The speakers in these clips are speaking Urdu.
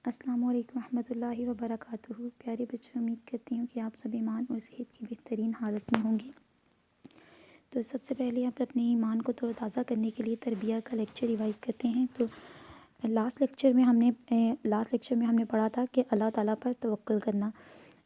السلام علیکم ورحمۃ اللہ وبرکاتہ۔ پیارے بچوں، امید کرتی ہوں کہ آپ سب ایمان اور صحت کی بہترین حالت میں ہوں گے۔ تو سب سے پہلے آپ اپنے ایمان کو تر و تازہ کرنے کے لیے تربیہ کا لیکچر ریوائز کرتے ہیں۔ تو لاسٹ لیکچر میں ہم نے پڑھا تھا کہ اللہ تعالیٰ پر توکل کرنا،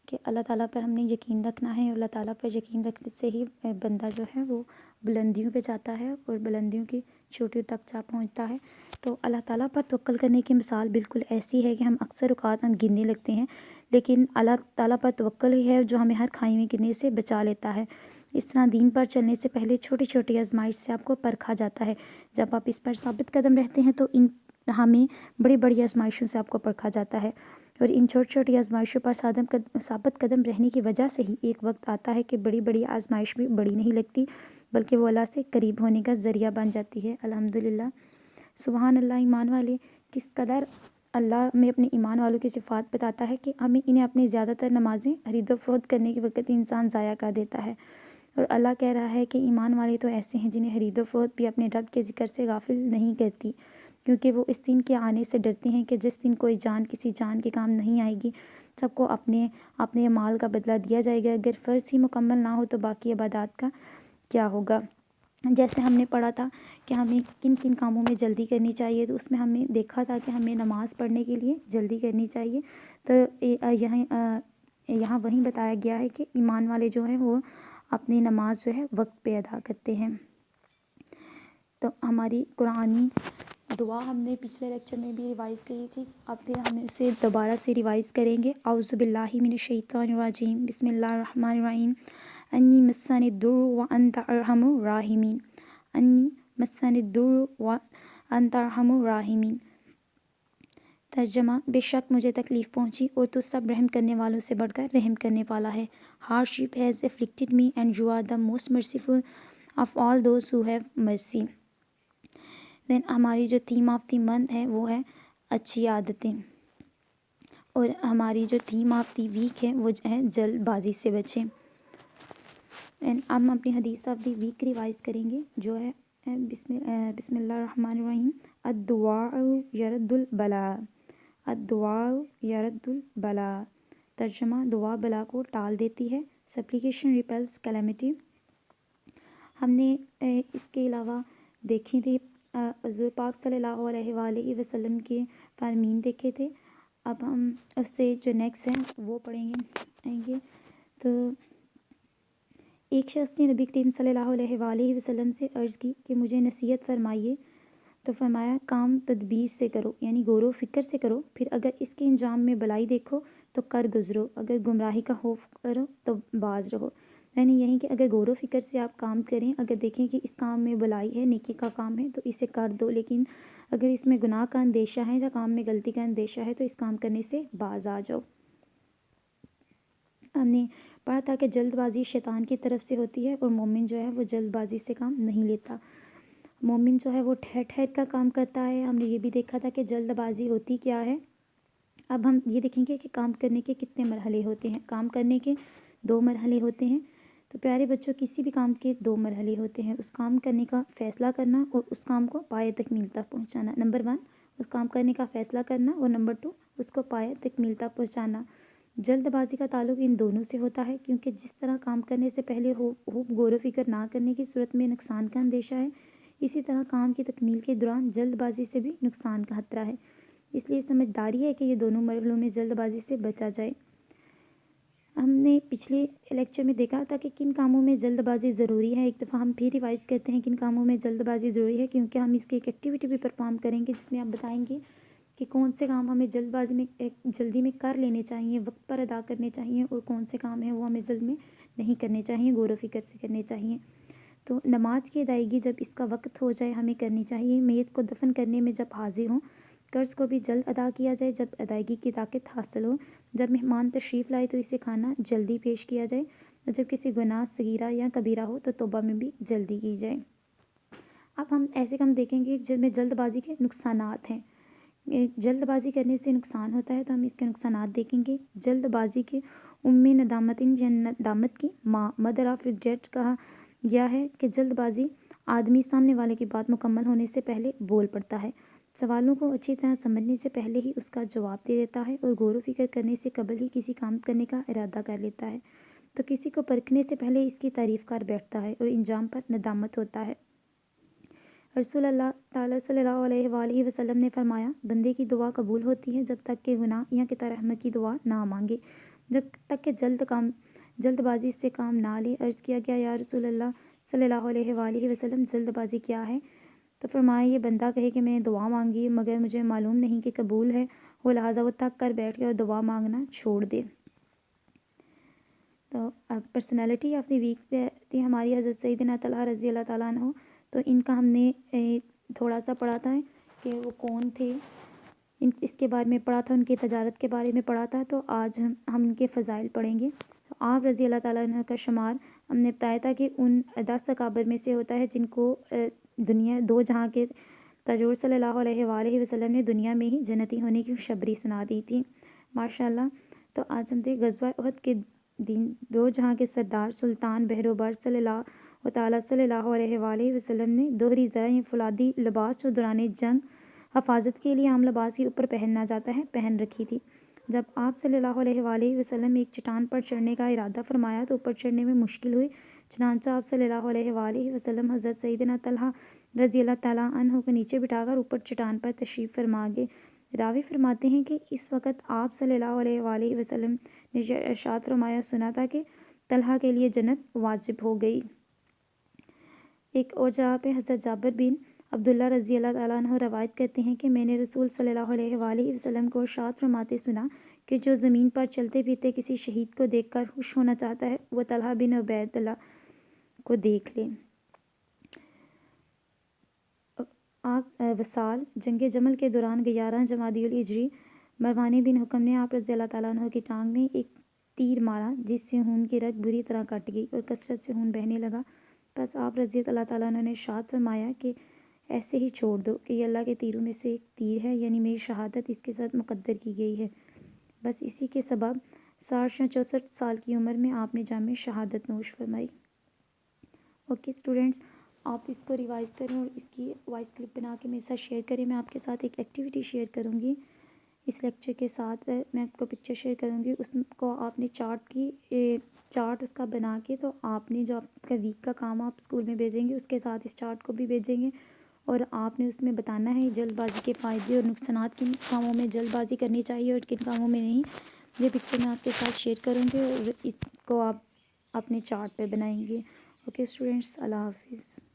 کہ اللہ تعالیٰ پر ہم نے یقین رکھنا ہے، اور اللہ تعالیٰ پر یقین رکھنے سے ہی بندہ جو ہے وہ بلندیوں پہ جاتا ہے اور بلندیوں کی چوٹیوں تک جا پہنچتا ہے۔ تو اللہ تعالیٰ پر توکل کرنے کی مثال بالکل ایسی ہے کہ ہم اکثر اوقات گرنے لگتے ہیں، لیکن اللہ تعالیٰ پر توکل ہی ہے جو ہمیں ہر کھائی میں گرنے سے بچا لیتا ہے۔ اس طرح دین پر چلنے سے پہلے چھوٹی چھوٹی آزمائش سے آپ کو پرکھا جاتا ہے۔ جب آپ اس پر ثابت قدم رہتے ہیں تو ہمیں بڑی بڑی آزمائشوں سے آپ کو پرکھا جاتا ہے، اور ان چھوٹی چھوٹی آزمائشوں پر ثابت قدم رہنے کی وجہ سے ہی ایک وقت آتا ہے کہ بڑی بڑی آزمائش بھی بڑی نہیں لگتی، بلکہ وہ اللہ سے قریب ہونے کا ذریعہ بن جاتی ہے۔ الحمدللہ، سبحان اللہ۔ ایمان والے کس قدر اللہ میں اپنے ایمان والوں کی صفات بتاتا ہے کہ انہیں اپنی زیادہ تر نمازیں حرید و فوت کرنے کے وقت انسان ضائع کر دیتا ہے، اور اللہ کہہ رہا ہے کہ ایمان والے تو ایسے ہیں جنہیں حرید و فوت بھی اپنے رب کے ذکر سے غافل نہیں کرتی، کیونکہ وہ اس دن کے آنے سے ڈرتے ہیں کہ جس دن کوئی جان کسی جان کے کام نہیں آئے گی۔ سب کو اپنے اعمال کا بدلہ دیا جائے گا۔ اگر فرض ہی مکمل نہ ہو تو باقی عبادات کا کیا ہوگا؟ جیسے ہم نے پڑھا تھا کہ ہمیں کن کن کاموں میں جلدی کرنی چاہیے، تو اس میں ہم نے دیکھا تھا کہ ہمیں نماز پڑھنے کے لیے جلدی کرنی چاہیے۔ تو یہاں وہیں بتایا گیا ہے کہ ایمان والے جو ہیں وہ اپنی نماز جو ہے وقت پہ ادا کرتے ہیں۔ تو ہماری قرآنی دعا ہم نے پچھلے لیکچر میں بھی ریوائز کی تھی، اب پھر ہم اسے دوبارہ سے ریوائز کریں گے۔ اعوذ باللہ من الشیطان الرجیم، بسم اللہ الرحمن الرحیم۔ انی مسنی الضر وانت ارحم الراحمین، انی مسنی الضر وانت ارحم الراحمین۔ ترجمہ: بے شک مجھے تکلیف پہنچی اور تو سب رحم کرنے والوں سے بڑھ کر رحم کرنے والا ہے۔ hardship has afflicted me and you are the most merciful of all those who have mercy۔ دین ہماری جو تھیم آف دی منتھ ہے وہ ہے اچھی عادتیں، اور ہماری جو تھیم آف دی ویک ہے وہ ہے جلد بازی سے بچیں۔ اب ہم اپنی حدیث آف دی ویک ریوائز کریں گے، جو ہے بسم اللہ الرحمن الرحیم۔ الدعاء یرد البلاء، الدعاء یرد البلاء۔ ترجمہ: دعا بلا کو ٹال دیتی ہے۔ سپلیکیشن ریپیلس کیلامٹی۔ ہم نے اس کے علاوہ دیکھی تھی حضور پاک صلی اللہ علیہ وآلہ وسلم کے فرمین دیکھے تھے۔ اب ہم اس سے جو نیکسٹ ہیں وہ پڑھیں گے۔ تو ایک شخص نے نبی کریم صلی اللہ علیہ وآلہ وسلم سے عرض کی کہ مجھے نصیحت فرمائیے، تو فرمایا کام تدبیر سے کرو، یعنی غور و فکر سے کرو، پھر اگر اس کے انجام میں بلائی دیکھو تو کر گزرو، اگر گمراہی کا خوف کرو تو باز رہو۔ یعنی یہی کہ اگر غور و فکر سے آپ کام کریں، اگر دیکھیں کہ اس کام میں بلائی ہے، نیکی کا کام ہے تو اسے کر دو، لیکن اگر اس میں گناہ کا اندیشہ ہے یا کام میں غلطی کا اندیشہ ہے تو اس کام کرنے سے باز آ جاؤ۔ ہم نے پڑھا تھا کہ جلد بازی شیطان کی طرف سے ہوتی ہے، اور مومن جو ہے وہ جلد بازی سے کام نہیں لیتا۔ مومن جو ہے وہ ٹھہر ٹھہر کا کام کرتا ہے۔ ہم نے یہ بھی دیکھا تھا کہ جلد بازی ہوتی کیا ہے۔ اب ہم یہ دیکھیں گے کہ کام کرنے کے کتنے مرحلے ہوتے ہیں۔ کام کرنے کے 2 مرحلے ہوتے ہیں۔ تو پیارے بچوں، کسی بھی کام کے 2 مرحلے ہوتے ہیں، اس کام کرنے کا فیصلہ کرنا اور اس کام کو پایہ تکمیل تک پہنچانا۔ نمبر 1 اس کام کرنے کا فیصلہ کرنا، اور نمبر 2 اس کو پایہ تکمیل تک پہنچانا۔ جلد بازی کا تعلق ان دونوں سے ہوتا ہے، کیونکہ جس طرح کام کرنے سے پہلے غور و فکر نہ کرنے کی صورت میں نقصان کا اندیشہ ہے، اسی طرح کام کی تکمیل کے دوران جلد بازی سے بھی نقصان کا خطرہ ہے۔ اس لیے سمجھداری ہے کہ یہ دونوں مرحلوں میں جلد بازی سے بچا جائے۔ ہم نے پچھلے لیکچر میں دیکھا تھا کہ کن کاموں میں جلد بازی ضروری ہے۔ ایک دفعہ ہم پھر ریوائز کرتے ہیں کن کاموں میں جلد بازی ضروری ہے، کیونکہ ہم اس کی ایک ایکٹیویٹی بھی پرفارم کریں گے جس میں آپ بتائیں گے کہ کون سے کام ہمیں جلد بازی میں جلدی میں کر لینے چاہیے، وقت پر ادا کرنے چاہیے، اور کون سے کام ہیں وہ ہمیں جلد میں نہیں کرنے چاہیے، غور و فکر سے کرنے چاہیے۔ تو نماز کی ادائیگی جب اس کا وقت ہو جائے ہمیں کرنی چاہیے۔ میت کو دفن کرنے میں جب حاضر ہوں، قرض کو بھی جلد ادا کیا جائے جب ادائیگی کی طاقت حاصل ہو، جب مہمان تشریف لائے تو اسے کھانا جلدی پیش کیا جائے، اور جب کسی گناہ صغیرہ یا کبیرہ ہو تو توبہ میں بھی جلدی کی جائے۔ اب ہم ایسے کام دیکھیں گے جن میں جلد بازی کے نقصانات ہیں۔ جلد بازی کرنے سے نقصان ہوتا ہے تو ہم اس کے نقصانات دیکھیں گے۔ جلد بازی کے ندامت ندامت کی ماں، مدر آف ریگریٹ کہا گیا ہے کہ جلد بازی آدمی سامنے والے کی بات مکمل ہونے سے پہلے بول پڑتا ہے۔ سوالوں کو اچھی طرح سمجھنے سے پہلے ہی اس کا جواب دے دیتا ہے اور غور و فکر کرنے سے قبل ہی کسی کام کرنے کا ارادہ کر لیتا ہے، تو کسی کو پرکھنے سے پہلے اس کی تعریف کر بیٹھتا ہے اور انجام پر ندامت ہوتا ہے۔ رسول اللہ تعالیٰ صلی اللہ علیہ وآلہ وسلم نے فرمایا، بندے کی دعا قبول ہوتی ہے جب تک کہ گناہ یا قطع رحمہ کی دعا نہ مانگے، جب تک کہ جلد بازی سے کام نہ لے۔ عرض کیا گیا، یا رسول اللہ صلی اللہ علیہ وآلہ وسلم، جلد بازی کیا ہے؟ تو فرمایا، یہ بندہ کہے کہ میں نے دعا مانگی مگر مجھے معلوم نہیں کہ قبول ہے، وہ لہٰذا وہ تھک کر بیٹھ گیا اور دعا مانگنا چھوڑ دے۔ تو پرسنالٹی آف دی ویک تھی ہماری حضرت سیدنا طلحہ رضی اللہ تعالیٰ عنہ، تو ان کا ہم نے تھوڑا سا پڑھا تھا کہ وہ کون تھے، اس کے بارے میں پڑھا تھا، ان کی تجارت کے بارے میں پڑھا تھا۔ تو آج ہم ان کے فضائل پڑھیں گے۔ تو آپ رضی اللہ تعالیٰ عنہ کا شمار ہم نے بتایا تھا کہ ان 10 اکابر میں سے ہوتا ہے جن کو دنیا دو جہاں کے تاجور صلی اللہ علیہ وآلہ وسلم نے دنیا میں ہی جنتی ہونے کی خوشخبری سنا دی تھی، ماشاءاللہ۔ تو آج ہم تھے غزوہ احد کے دن دو جہاں کے سردار سلطان بہروبر صلی اللہ علیہ وآلہ وسلم نے دوہری زرعی فولادی لباس جو دوران جنگ حفاظت کے لیے عام لباس کے اوپر پہننا جاتا ہے پہن رکھی تھی۔ جب آپ صلی اللہ علیہ وآلہ وسلم ایک چٹان پر چڑھنے کا ارادہ فرمایا تو اوپر چڑھنے میں مشکل ہوئی، چنانچہ آپ صلی اللہ علیہ وآلہ وسلم حضرت سیدنا طلحہ رضی اللہ تعالیٰ عنہ کو نیچے بٹھا کر اوپر چٹان پر تشریف فرما گئے۔ راوی فرماتے ہیں کہ اس وقت آپ صلی اللہ علیہ وآلہ وسلم نے ارشاد فرمایا، سنا تھا کہ طلحہ کے لیے جنت واجب ہو گئی۔ ایک اور جگہ پہ حضرت جابر بن عبداللہ رضی اللہ تعالیٰ عنہ روایت کرتے ہیں کہ میں نے رسول صلی اللہ علیہ وآلہ وسلم کو ارشاد فرماتے سنا کہ جو زمین پر چلتے پھرتے کسی شہید کو دیکھ کر خوش ہونا چاہتا ہے وہ طلحہ بن عبید اللہ کو دیکھ لے۔ آپ وصال جنگ جمل کے دوران 11 جمادی الہجری مروان بن حکم نے آپ رضی اللہ تعالیٰ عنہ کی ٹانگ میں ایک تیر مارا جس سے خون کی رگ بری طرح کٹ گئی اور کثرت سے خون بہنے لگا۔ بس آپ رضی اللہ تعالیٰ عنہ نے ارشاد فرمایا کہ ایسے ہی چھوڑ دو کہ یہ اللہ کے تیروں میں سے ایک تیر ہے، یعنی میری شہادت اس کے ساتھ مقدر کی گئی ہے۔ بس اسی کے سبب 60 یا 64 سال کی عمر میں آپ نے جام شہادت نوش فرمائی۔ اوکے اسٹوڈینٹس، آپ اس کو ریوائز کریں اور اس کی وائس کلپ بنا کے میرے ساتھ شیئر کریں۔ میں آپ کے ساتھ ایک ایکٹیویٹی شیئر کروں گی اس لیکچر کے ساتھ، میں آپ کو پکچر شیئر کروں گی، اس کو آپ نے چارٹ اس کا بنا کے، تو آپ نے جو آپ کا ویک کا کام آپ اسکول میں بھیجیں گے اس کے ساتھ اس چارٹ کو بھی بھیجیں گے، اور آپ نے اس میں بتانا ہے جلد بازی کے فائدے اور نقصانات، کن کاموں میں جلد بازی کرنی چاہیے اور کن کاموں میں نہیں۔ یہ پکچر میں آپ کے ساتھ شیئر کروں گی اور اس کو آپ اپنے چارٹ پہ بنائیں گے۔ اوکے اسٹوڈینٹس، اللہ حافظ۔